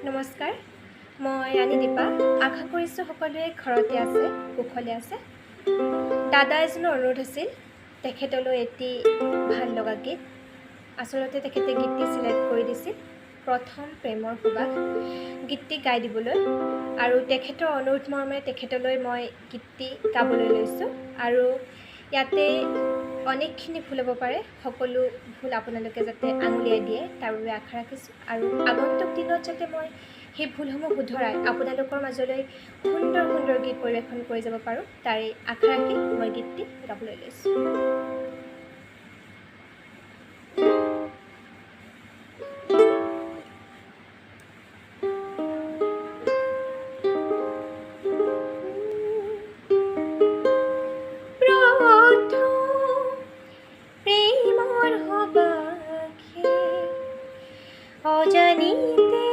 নমস্কাৰ, মই ৰাণী দীপা। আশা কৰিছোঁ সকলোৱে ঘৰতে আছে, কুশলে আছে। দাদা এজনৰ অনুৰোধ আছিল তেখেতলৈ এটি ভাল লগা গীত। আচলতে তেখেতে গীতটি চিলেক্ট কৰি দিছিল প্ৰথম প্ৰেমৰ সুবাস গীতটি গাই দিবলৈ, আৰু তেখেতৰ অনুৰোধ মৰ্মে তেখেতলৈ মই গীতটি গাবলৈ লৈছোঁ। আৰু ইয়াতে অনেকখিনি ভুল হ'ব পাৰে, সকলো ভুল আপোনালোকে যাতে আঙুলিয়াই দিয়ে তাৰ বাবে আশা ৰাখিছোঁ। আৰু আগন্তুক দিনত যাতে মই সেই ভুলসমূহ শুধৰাই আপোনালোকৰ মাজলৈ সুন্দৰ সুন্দৰ গীত পৰিৱেশন কৰি যাব পাৰোঁ, তাৰে আশা ৰাখি মই গীতটি গাবলৈ লৈছোঁ। অজানিতে